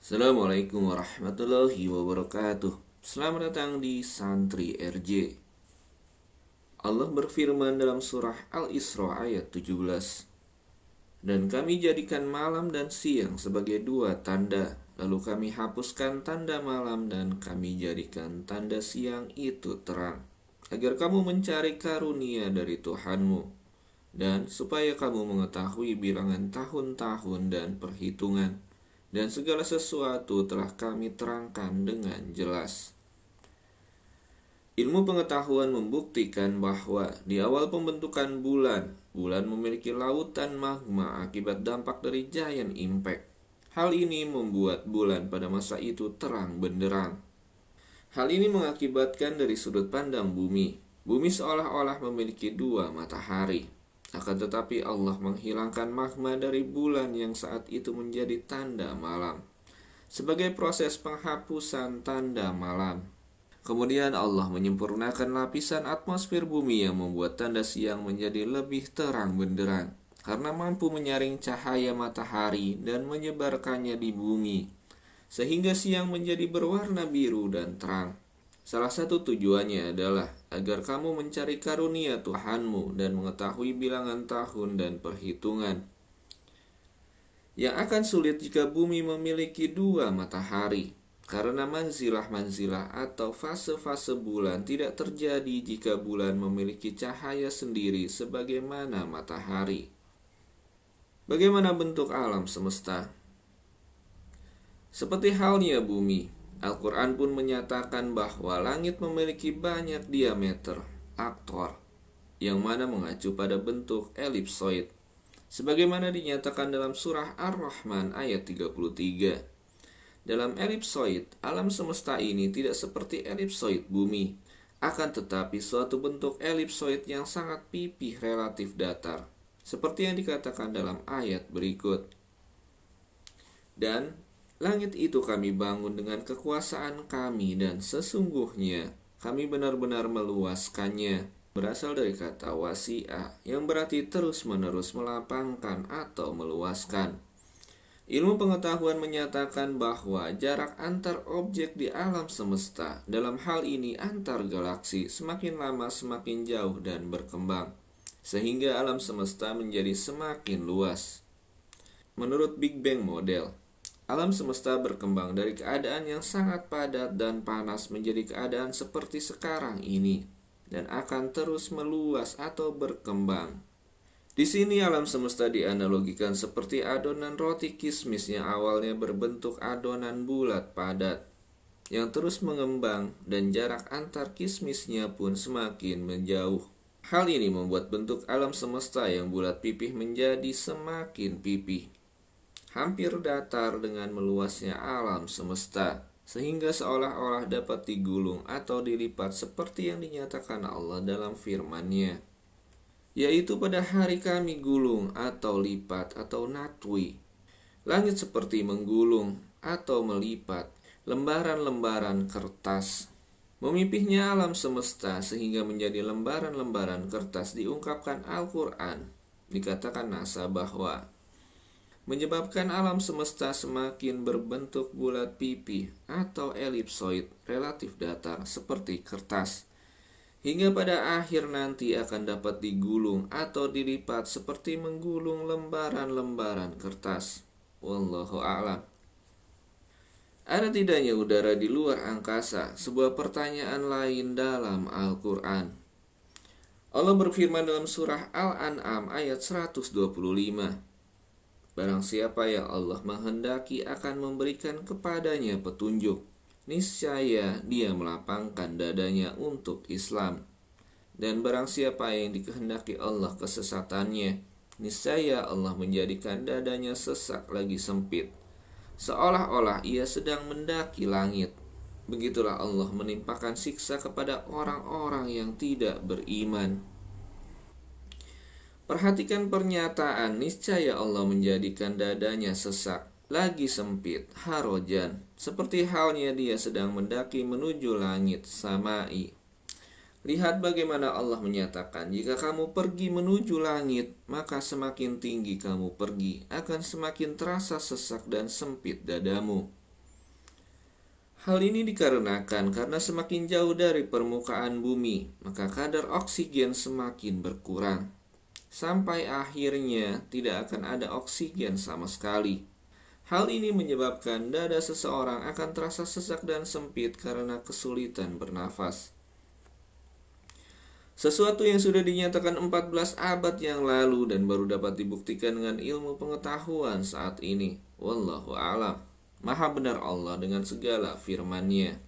Assalamualaikum warahmatullahi wabarakatuh. Selamat datang di Santri RJ. Allah berfirman dalam surah Al-Isra ayat 17. Dan kami jadikan malam dan siang sebagai dua tanda, lalu kami hapuskan tanda malam dan kami jadikan tanda siang itu terang, agar kamu mencari karunia dari Tuhanmu, dan supaya kamu mengetahui bilangan tahun-tahun dan perhitungan. Dan segala sesuatu telah kami terangkan dengan jelas. Ilmu pengetahuan membuktikan bahwa di awal pembentukan bulan memiliki lautan magma akibat dampak dari giant impact. Hal ini membuat bulan pada masa itu terang benderang. Hal ini mengakibatkan dari sudut pandang bumi seolah-olah memiliki dua matahari. Akan tetapi Allah menghilangkan magma dari bulan yang saat itu menjadi tanda malam sebagai proses penghapusan tanda malam. Kemudian Allah menyempurnakan lapisan atmosfer bumi yang membuat tanda siang menjadi lebih terang benderang karena mampu menyaring cahaya matahari dan menyebarkannya di bumi, sehingga siang menjadi berwarna biru dan terang. Salah satu tujuannya adalah agar kamu mencari karunia Tuhanmu dan mengetahui bilangan tahun dan perhitungan. Yang akan sulit jika bumi memiliki dua matahari, karena manzilah-manzilah atau fase-fase bulan tidak terjadi jika bulan memiliki cahaya sendiri sebagaimana matahari. Bagaimana bentuk alam semesta? Seperti halnya bumi, Al-Quran pun menyatakan bahwa langit memiliki banyak diameter, aktor, yang mana mengacu pada bentuk elipsoid, sebagaimana dinyatakan dalam surah Ar-Rahman ayat 33. Dalam elipsoid, alam semesta ini tidak seperti elipsoid bumi, akan tetapi suatu bentuk elipsoid yang sangat pipih relatif datar, seperti yang dikatakan dalam ayat berikut. Dan langit itu kami bangun dengan kekuasaan kami dan sesungguhnya kami benar-benar meluaskannya. Berasal dari kata wasi'ah yang berarti terus-menerus melapangkan atau meluaskan. Ilmu pengetahuan menyatakan bahwa jarak antar objek di alam semesta, dalam hal ini antar galaksi, semakin lama semakin jauh dan berkembang, sehingga alam semesta menjadi semakin luas. Menurut Big Bang Model, alam semesta berkembang dari keadaan yang sangat padat dan panas menjadi keadaan seperti sekarang ini dan akan terus meluas atau berkembang. Di sini alam semesta dianalogikan seperti adonan roti kismis yang awalnya berbentuk adonan bulat padat yang terus mengembang dan jarak antar kismisnya pun semakin menjauh. Hal ini membuat bentuk alam semesta yang bulat pipih menjadi semakin pipih, hampir datar dengan meluasnya alam semesta, sehingga seolah-olah dapat digulung atau dilipat seperti yang dinyatakan Allah dalam firman-Nya, yaitu pada hari kami gulung atau lipat atau natwi. Langit seperti menggulung atau melipat lembaran-lembaran kertas. Memipihnya alam semesta sehingga menjadi lembaran-lembaran kertas diungkapkan Al-Quran. Dikatakan NASA bahwa menyebabkan alam semesta semakin berbentuk bulat pipih atau elipsoid relatif datar seperti kertas, hingga pada akhir nanti akan dapat digulung atau dilipat seperti menggulung lembaran-lembaran kertas. Wallahu a'lam. Ada tidaknya udara di luar angkasa? Sebuah pertanyaan lain dalam Al-Quran. Allah berfirman dalam surah Al-An'am ayat 125. Barang siapa yang Allah menghendaki akan memberikan kepadanya petunjuk, niscaya dia melapangkan dadanya untuk Islam. Dan barang siapa yang dikehendaki Allah kesesatannya, niscaya Allah menjadikan dadanya sesak lagi sempit, seolah-olah ia sedang mendaki langit. Begitulah Allah menimpakan siksa kepada orang-orang yang tidak beriman. Perhatikan pernyataan niscaya Allah menjadikan dadanya sesak, lagi sempit, harojan, seperti halnya dia sedang mendaki menuju langit samai. Lihat bagaimana Allah menyatakan, jika kamu pergi menuju langit, maka semakin tinggi kamu pergi, akan semakin terasa sesak dan sempit dadamu. Hal ini dikarenakan karena semakin jauh dari permukaan bumi, maka kadar oksigen semakin berkurang. Sampai akhirnya tidak akan ada oksigen sama sekali. Hal ini menyebabkan dada seseorang akan terasa sesak dan sempit karena kesulitan bernafas. Sesuatu yang sudah dinyatakan 14 abad yang lalu dan baru dapat dibuktikan dengan ilmu pengetahuan saat ini. Wallahu a'lam. Maha benar Allah dengan segala firman-Nya.